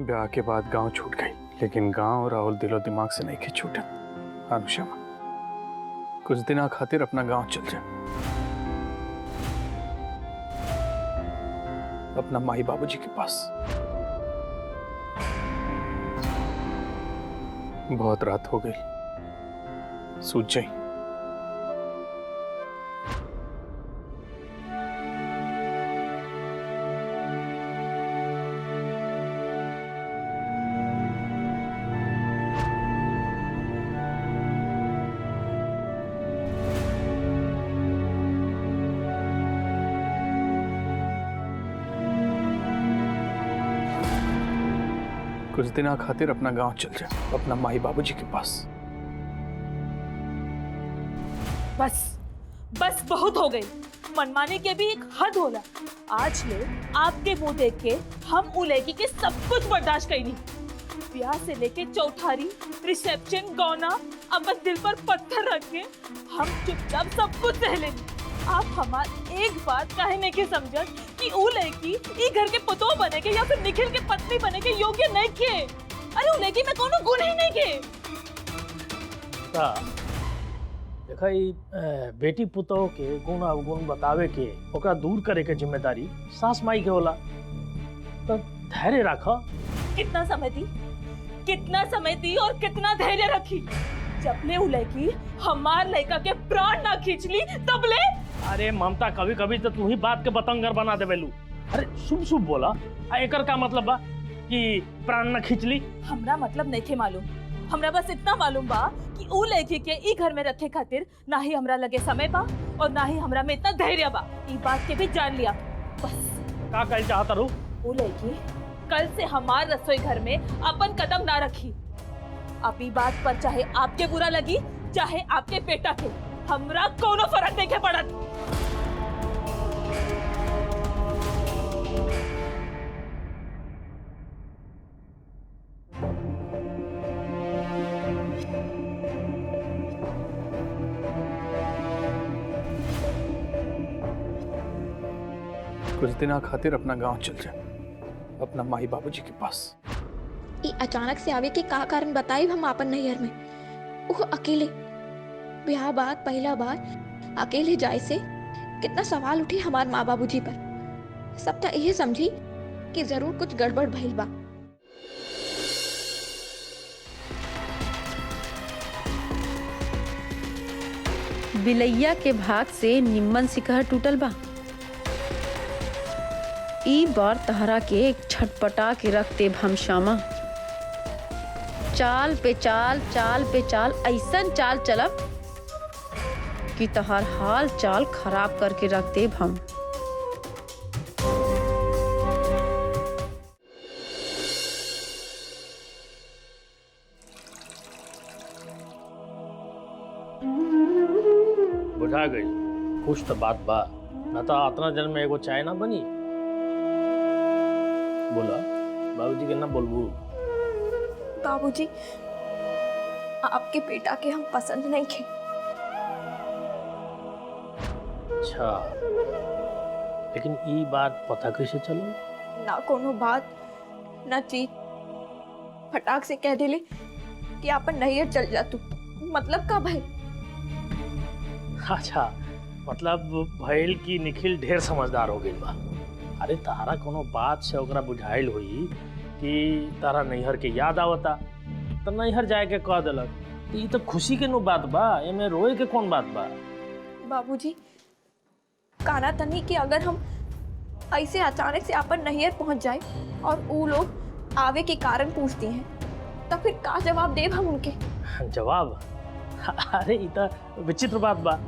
ब्याह के बाद गांव छूट गई, लेकिन गांव राहुल दिलो दिमाग से नहीं के छूटे। अनुषमा, कुछ दिन खातिर अपना गांव चल जा, अपना माई बाबूजी के पास। बहुत रात हो गई, सूझ जाई। कुछ दिन खातिर अपना गांव चल जा, अपना माई बाबूजी के पास। बस बस बहुत हो गई। मनमाने के भी एक हद होला। आज ले आपके मुंह देख के हम उ लड़की के सब कुछ बर्दाश्त करी। ब्याह से लेके चौठारी, रिसेप्शन, गौना, अपन दिल पर पत्थर रख के हम चुपचाप सब कुछ सह लेनी। आप हमार एक बात काहे नहीं के समझत कि उ लड़की ई घर के पुतोह बने के या फिर निखिल के पत्नी बने के योग्य नहीं के। अरे उ लड़की में कोनो गुण ही नहीं के। देखा बेटी पुतोह के गुण अवगुण बतावे के, ओकरा दूर करे के जिम्मेदारी सास माई के होला। तो धैर्य रखा। कितना समय दी और कितना धैर्य रखी। जब ले उ लड़की हमार लड़का के प्राण ना खींच ली तब ले। अरे ममता, कभी कभी तो तू ही बात के बतंगर बना देवेलू। अरे शुभ शुभ बोला। एकर का मतलब बा कि प्राण न खींच ली? हमरा मतलब नहीं थे मालूम। हमरा बस इतना मालूम बा कि उ लड़की के ई घर में रखे खातिर ना ही हमरा लगे समय बा और ना ही हमरा में इतना धैर्य बा। ई बात के भी जान लिया। बस का कहल चाहता रू? उ लड़की कल से हमार रसोई घर में अपन कदम ना रखी। अब ई बात पर चाहे आपके बुरा लगी चाहे आपके बेटा के, हमरा कोनो फर्क नहीं के पड़त। कुछ दिन खातिर अपना गांव चल जा, अपना माई बाबूजी के पास। ई अचानक से आवे के का कारण बताई हम आपन नैहर में। वो अकेले ब्याह बाद पहला बार अकेले जाए से कितना सवाल उठे हमार माँ बाबूजी पर। सब तो यही समझी कि जरूर कुछ गड़बड़ भइल बा। बिलैया के भाग से निम्मन सिकहर टूटल बा। ई बार तहरा के एक छटपटा के रखते भमशामा। चाल पे चाल ऐसन चाल चलब कि तहार हाल चाल खराब करके रख देब हम। बुझा गई। कुछ तो बात बा, न तो अतना जन्म में एगो चाय ना बनी। बोला बाबूजी के ना बोलबू। बाबूजी, आपके बेटा के हम पसंद नहीं थे। अच्छा, लेकिन ई बात पता कैसे चलो? ना कोनो बात ना चीज, फटाक से कह दिले कि आपन नैहर चल जा तू। मतलब का भाई? अच्छा, मतलब भइल की निखिल ढेर समझदार हो गई बा। अरे तारा कोनो बात से ओकरा बुझाइल हुई कि तारा नैहर के याद आवता, तो नैहर जाए के कह दिलक। ई तो खुशी के नु बात बा, एमे रोए के कौन बात बा? बाबूजी, काना तनी कि अगर हम ऐसे अचानक से अपन नैहर पहुंच जाए और वो लोग आवे के कारण पूछती हैं, तो फिर का जवाब देब हम उनके? जवाब? अरे ई तो विचित्र बात बा।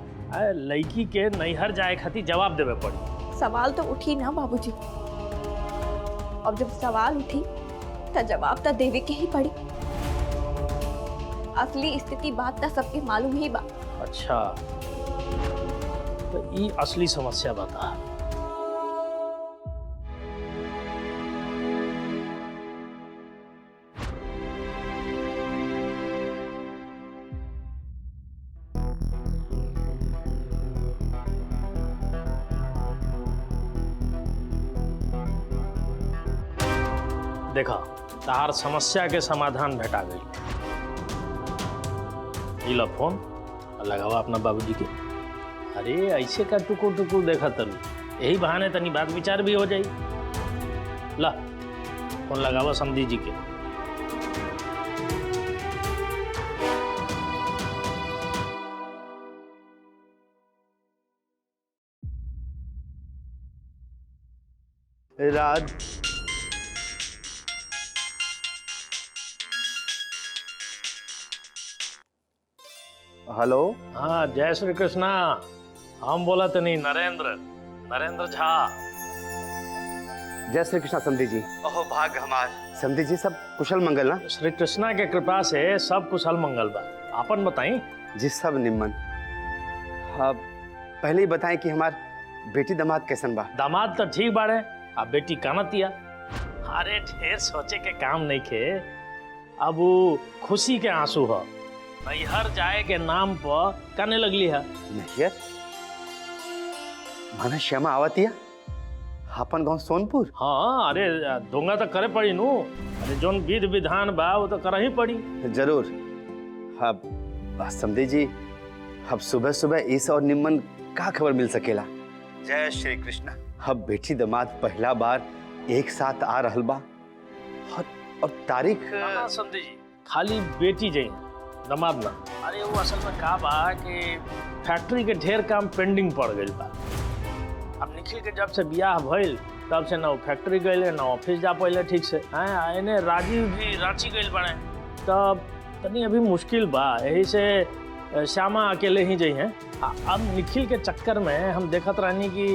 लड़की के नैहर जाए खातिर जवाब देवे पड़ी। सवाल तो उठी ना बाबूजी। अब जब सवाल उठी तो जवाब तो देवे के ही पड़ी। असली स्थिति बात तो सबके मालूम ही बा। अच्छा, तो ई असली समस्या बता। देखा तार समस्या के समाधान भेटा गई। ई ला फोन और लगावा अपना बाबूजी के। अरे ऐसे का टुकुर टुकुर देखा तरू, यही बहाने तनी बात विचार भी हो जाई। ला फोन लगावा समधी जी के। राज हेलो। हाँ जय श्री कृष्णा। हम बोला तो नहीं, नरेंद्र झा। जय श्री कृष्णा समधी जी। ओहो भाग हमार समधी जी, सब कुशल मंगल ना? श्री कृष्णा के कृपा से सब कुशल मंगल बा। आपन बताई। जी सब निम्मन। हाँ पहले ही बताएं कि हमार बेटी दामाद कैसन बा? दामाद तो ठीक बाड़े, अब बेटी कानतिया। अरे ढेर सोचे के काम नहीं खे, अब वो खुशी के आंसू हो। नैहर जाए के नाम पर काने लगली है। नैहर माना श्यामा आवतिया अपन गांव सोनपुर? हाँ अरे दोंगा तो करे पड़ी नू। अरे जोन विध विधान बा वो तो कर ही पड़ी। जरूर। अब समधी जी, अब सुबह सुबह इस और निम्मन का खबर मिल सकेला? जय श्री कृष्ण। अब बेटी दामाद पहला बार एक साथ आ रहल बा और तारीख समझे जी खाली बेटी जाई दामाद ना। अरे वो असल में का बा कि फैक्ट्री के ढेर काम पेंडिंग पड़ गई बा। अब निखिल के जब से बियाह भइल तब से ना वो फैक्ट्री गए ना ऑफिस जा पाइले ठीक से। हाँ इन्हें राजीव भी रांची गए बने, तब तनी अभी मुश्किल बा। यही से श्यामा अकेले ही जाई हैं। अब निखिल के चक्कर में हम देखत रहनी कि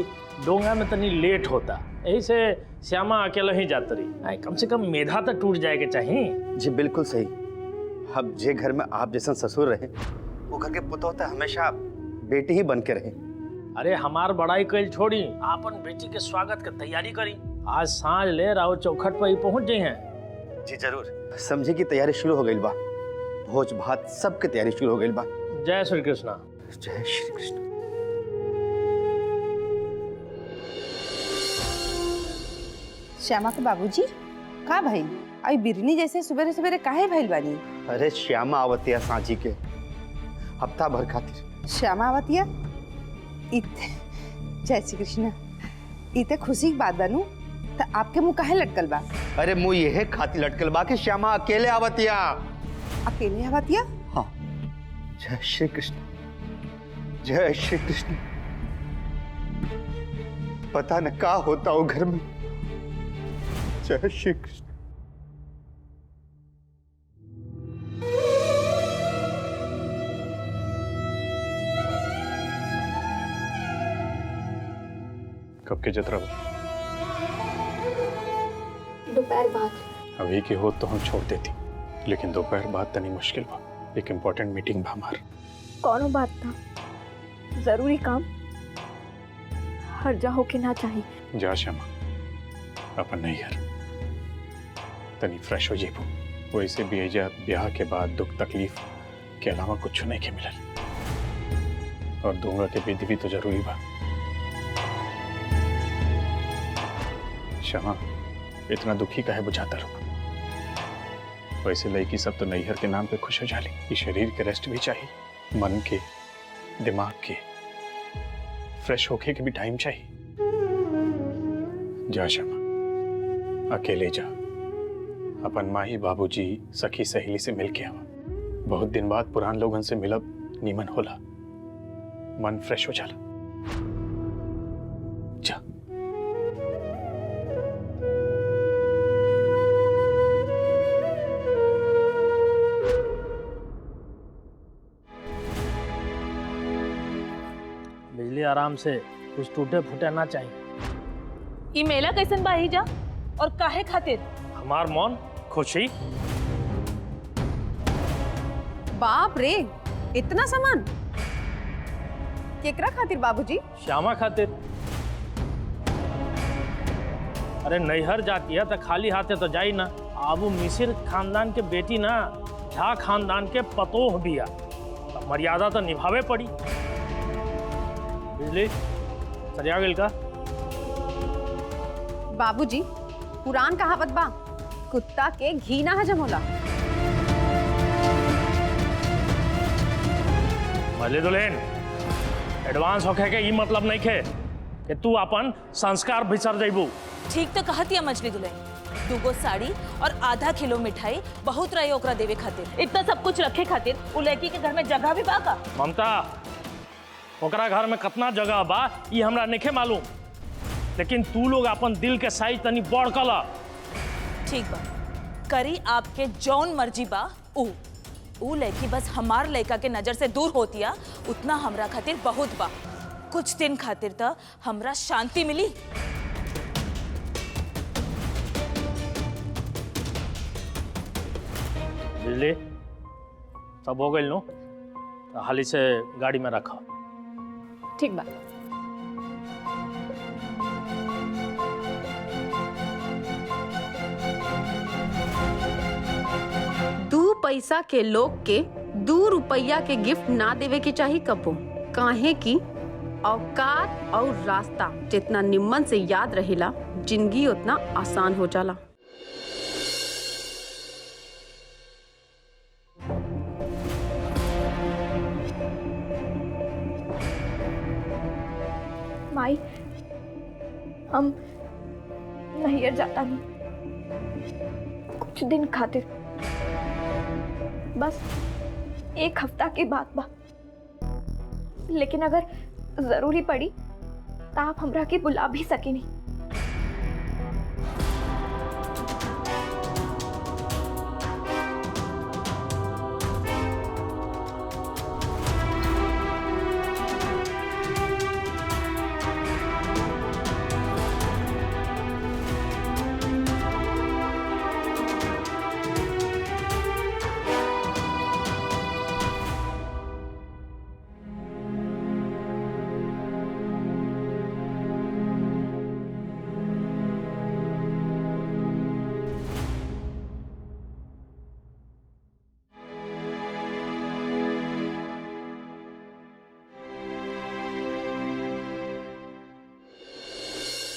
डोंगा में तनी लेट होता, यही से श्यामा अकेले ही जात रही। कम से कम मेधा तो टूट जाए के चाहिए। जी बिल्कुल सही। अब जे घर में आप जैसा ससुर रहे वो घर के पुतोह तो हमेशा बेटी ही बन के रहे। अरे हमार बड़ाई कल छोड़ी, आपन बेटी के स्वागत के तैयारी करी। आज सांझ ले राव चौखट पर ही पहुंच जाई हैं। जी जरूर। समझे की तैयारी शुरू हो गई बा, भोज भात सब की तैयारी शुरू हो गई बा। जय श्री कृष्णा। जय श्री कृष्ण। श्यामा के बाबूजी का भाई आई बिरनी जैसे सुबेरे सुबेरे काहे भइल बानी? अरे श्यामा आवतिया सांची के हफ्ता भर खातिर। श्यामा आवतिया जय श्री कृष्ण। इते खुशी की बात बनू तो आपके मुंह काहे लटकल बा? अरे मुंह यह खातिर लटकल बा कि श्यामा अकेले आवतिया। अकेले आवतिया? हाँ। जय श्री कृष्ण। जय श्री कृष्ण। पता न का होता हो घर में। जय श्री कृष्ण। कब के जतरा बा? दोपहर बाद। अभी की हो तो हम छोड़ देती, लेकिन दोपहर बाद तनी मुश्किल बा। एक इम्पोर्टेंट मीटिंग बा हमार। कौनो बात था, जरूरी काम हर जा होके ना चाहिए। जा श्यामा अपन नैहर तनी फ्रेश हो जेबू। वैसे भी एजा ब्याह के बाद दुख तकलीफ के अलावा कुछ नहीं के मिलल, और दूंगा के विधि भी तो जरूरी बा। श्यामा इतना दुखी काहे बुझाता रहो? वैसे लड़की सब तो नैहर के नाम पे खुश हो जाली। ये शरीर के रेस्ट भी चाहिए, मन के दिमाग के फ्रेश होके के भी टाइम चाहिए। जा श्यामा अकेले जा, अपन माही बाबूजी सखी सहेली से मिल के आवा। बहुत दिन बाद पुरान लोगन से मिलब नीमन होला, मन फ्रेश हो जाला। जा। बिजली आराम से, कुछ टूटे फूटे ना चाहिए। ई मेला कैसन बा ही जा और काहे खातिर? हमार मन खुशी। बाप रे, इतना सामान केकरा खातिर बाबूजी? श्यामा खातिर। अरे नैहर जाती है तो खाली हाथे तो जाई ना। आबू मिसिर खानदान के बेटी ना, झा खानदान के पतोह बिया, तो मर्यादा तो निभावे पड़ी। बिजली सरिया गेल का? बाबूजी पुरान कहावत बा, कुत्ता के घी ना हजम होला। भले दुल्हन एडवांस होके के ई मतलब नहीं खे कि तू अपन संस्कार बिसर जइबू। ठीक तो कहती है मछली दुल्हन, 2 साड़ी और आधा किलो मिठाई बहुत रही ओकरा देवे खातिर। इतना सब कुछ रखे खातिर उ लड़की के घर में जगह भी बा का? ममता, ओकरा घर में कितना जगह बा ये हमरा नहीं मालूम, लेकिन तू लोग अपन दिल के साइज तनी बढ़ कला। ठीक बा, करी आपके जौन मर्जी बा। उ लड़की बस हमार लड़का के नजर से दूर होतिया, उतना हमरा खातिर बहुत बा। कुछ दिन खातिर त हमरा शांति मिली। बिजली सब हो गई नो, तो हाली से गाड़ी में रखा। ठीक बा। दू पैसा के लोग के 2 रुपया के गिफ्ट ना देवे के चाहिए कबो, काहे कि औकात और रास्ता जितना निम्मन से याद रहेला, जिंदगी उतना आसान हो जाला। माई, हम नैहर जाता नहीं, कुछ दिन खातिर, बस 1 हफ्ता की बात बा। लेकिन अगर जरूरी पड़ी तो आप हमरा के बुला भी सकेनी।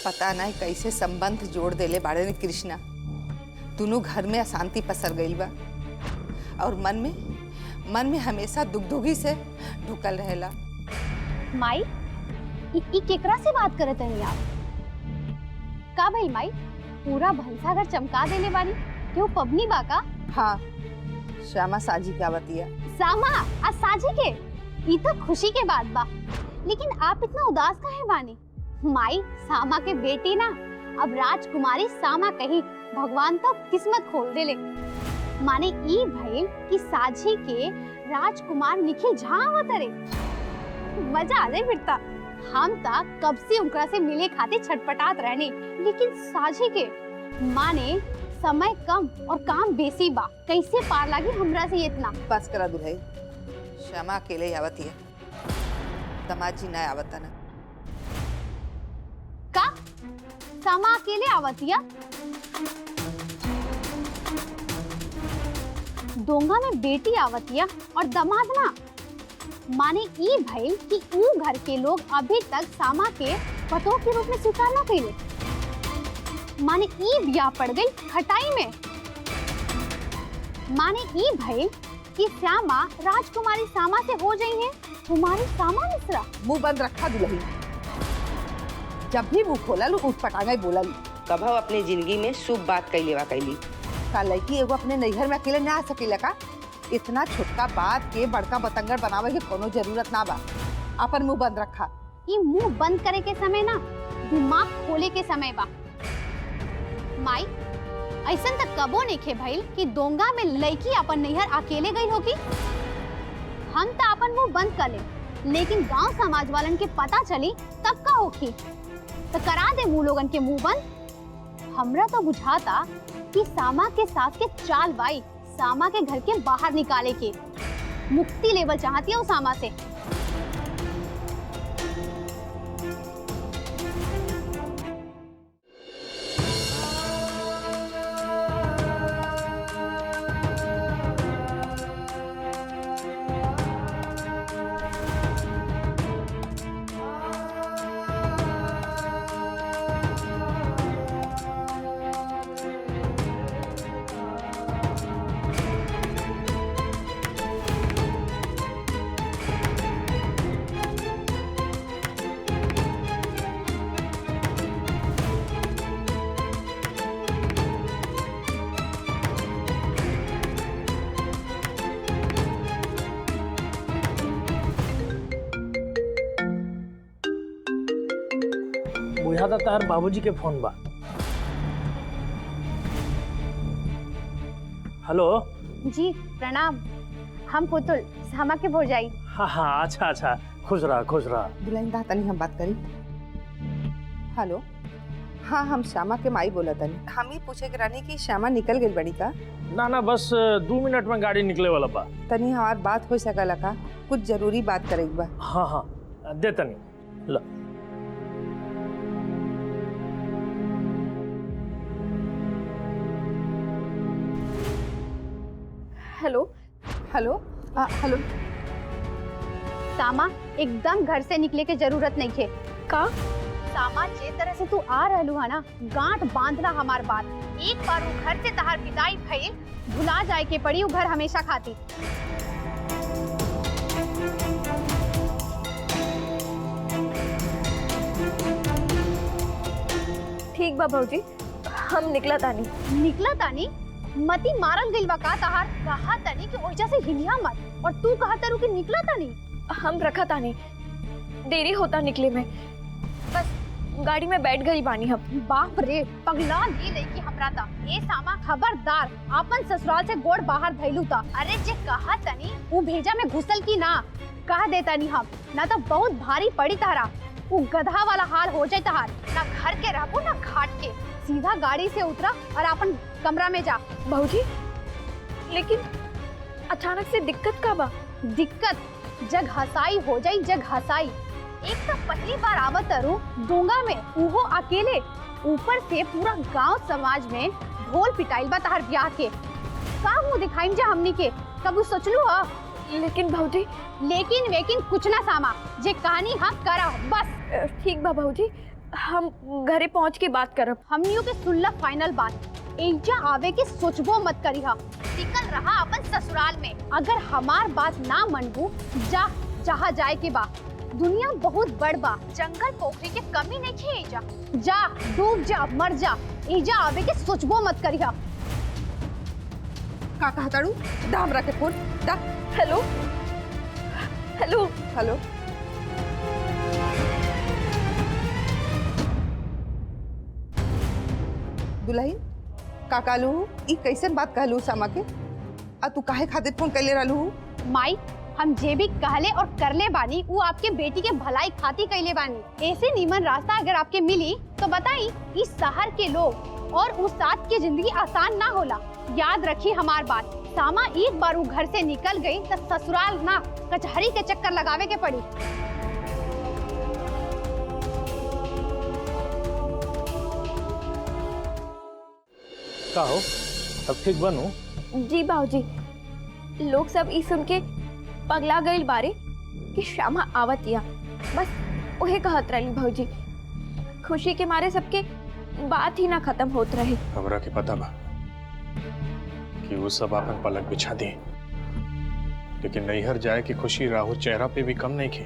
पता नहीं कैसे संबंध जोड़ देले बाड़े ने कृष्णा। दोनों घर में अशांति पसर गई बा और मन में हमेशा दुगदुगी से ढुकल रहेला। माई, ई केकरा से बात करत हनी आप? का भइल माई, पूरा भंसाघर चमका देले बानी, क्यों पबनी बा का? हाँ, श्यामा साजी क्या बतिया। सामा आज साजी के, ई तो खुशी के बात बा, लेकिन आप इतना उदास काहे बानी? माई, सामा के बेटी ना अब राजकुमारी सामा कही, भगवान तो किस्मत खोल देले। माने ई भइल कि साझी के राजकुमार निखिल झावत रे, मजा आ जाए फिरता। हम ता कब से उनकरा से मिले खातिर छटपटात रहने, लेकिन साझी के माने समय कम और काम बेसी बा, कैसे पार लागी हमरा से इतना? बस करा दुल्हई, श्यामा अकेले आवती है, दामाद जी ना आवता ना। का सामा अकेले आवतिया? डोंगा में बेटी आवतिया और दमाद ना? माने ई भइल कि ऊ घर के लोग अभी तक सामा के पतों के रूप में स्वीकार ना कइले। माने ई ब्याह पड़ गई खटाई में। माने ई भइल कि श्यामा राजकुमारी सामा से हो जाई है कुमारी सामा मिश्रा। मुंह बंद रखा दुल्हई, जब भी मुंह खोला लू उठ पटांगा बोला लू। कभव अपने जिंदगी में शुभ बात कैले वा कैली। का लड़की एगो अपने नैहर में अकेले ना आ सकेला का? इतना छोटका बात के बड़का बतंगड़ बनावे के कोनो जरूरत ना बा। अपन मुंह बंद रखा। ये मुंह बंद करे के समय ना दिमाग खोले के समय बा। माई, ऐसन तक कबो नइखे भइल कि दोंगा में लड़की अपन नैहर अकेले गई होगी। हम तो अपन मुंह बंद कर ले, लेकिन गांव समाज वालन के पता चली तब का होगी? तो करा दे मुंह लोगन के मुंह बंद। हमरा तो बुझाता कि सामा के सास के चाल बाई सामा के घर के बाहर निकाले के, मुक्ति लेवल चाहती है सामा से। बुझाता तार बाबूजी के फोन बा। हेलो। जी प्रणाम, हम पुतुल सामा के भौजाई। हाँ अच्छा अच्छा, खुश रहा खुश रहा। दुल्हन दा तनी हम बात करी। हेलो, हाँ हम श्यामा के माई बोला तनी। हम ही पूछे के रानी की श्यामा निकल गई बड़ी का? ना बस 2 मिनट में गाड़ी निकले वाला बा। तनी हमार बात हो सकला का? कुछ जरूरी बात करेगी बा। हाँ दे तनी लो। Hello hello hello. सामा एकदम घर से निकले के जरूरत नहीं है का? सामा जे तरह से तू आ रहलू है ना, गांठ बांधना हमार बात। एक बार वो घर से तहार विदाई भइल, भुला जाए के पड़ी वो घर हमेशा खाती। ठीक बा भौजी, हम निकला तानी। निकला तानी? मती मारल गइल बा का तहार? कहा तानी कि ओइजा से हिलिया मत, और तू कहा तारू कि निकला तानी? हम रखा तानी, देरी होता निकले में, बस गाड़ी में बैठ गई बानी हम। बाप रे, पगला दी लईकी हमरा ता। ए सामा खबरदार, आपन ससुराल से गोड़ बाहर धइलू ता। अरे जे कहा तनी वो भेजा में घुसल की ना, कह देता नहीं हम, ना तो बहुत भारी पड़ी तहरा। वो गधा वाला हाल हो जाए तहार, ना घर के रहबो ना घाट के। सीधा गाड़ी से उतरा और अपन कमरा में जा। भौजी, लेकिन अचानक से दिक्कत का बा? दिक्कत जग हसाई हो जाई, जग हसाई। एक तो पहली बार आवत अरु डोंगा में, उहो अकेले, ऊपर से पूरा गांव समाज में ढोल पिटाइल बा तहार ब्याह के। का मुंह दिखाई जा हमनी के? कबू सोचलू हा? लेकिन भौजी, लेकिन वेकिन कुछ ना सामा, जे कहानी हाँ करा बस। ठीक बा भौजी, हम घरे पहुंच के बात करब। हमनियों के सुनला फाइनल बात। एजा आवे के सोचबो मत करी हा, टिकल रहा अपन ससुराल में। अगर हमार बात ना मनबू, जा जहाँ जाए के बा। दुनिया बहुत बड़ बा, जंगल पोखरी के कमी नहीं है एजा। जा डूब जा मर जा, एजा आवे के सोचबो मत करी हा। का कहा ताड़ू? दा हमरा के फोन दा। Hello hello hello. दुल्हन का कहलू? ई कैसे बात कहलू सामा के? आ तू काहे खातिर फोन कैले रहलू? माई, हम जे भी कहले और करले बानी वो आपके बेटी के भलाई खाती कैले बानी। ऐसे नीमन रास्ता अगर आपके मिली तो बताई, इस शहर के लोग और उस साथ की जिंदगी आसान ना होला। याद रखी हमार बात। सामा एक बार वो घर से निकल गई तो ससुराल ना कचहरी के चक्कर लगावे के पड़ी। का हो, सब ठीक बनू? जी बाबूजी, लोग सब ई सुन के पगला गइल बारे कि श्यामा आवतिया। बस उहे कहत रही भौजी, खुशी के मारे सबके बात ही ना खत्म होत रहे। हमरा के पता बा कि वो सब अपन पलक बिछा दिए, लेकिन नैहर जाए की खुशी राहुल चेहरा पे भी कम नहीं की।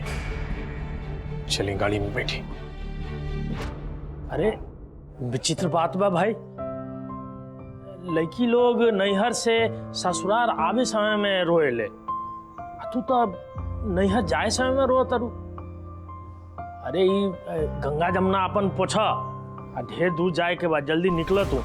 चली गाड़ी में बैठी। अरे विचित्र बात बा भाई, लड़की लोग नैहर से ससुराल आवे समय में रोए ले, तू तो नैहर जाए समय में रो तारू। अरे गंगा जमुना अपन पोछा, ढेर दूर जाए के बाद जल्दी निकल तू।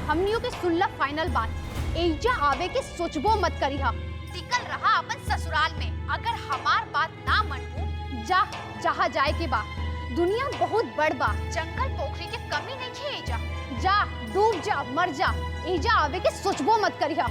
हमनियों के सुनला फाइनल बात। एजा आवे के सोचबो मत करी हा, टिकल रहा अपन ससुराल में। अगर हमार बात ना मनबू, जा जहाँ जाए के बा। दुनिया बहुत बड़ बा, जंगल पोखरी के कमी नहीं है एजा। जा डूब जा मर जा, एजा आवे के सोचबो मत करी हा।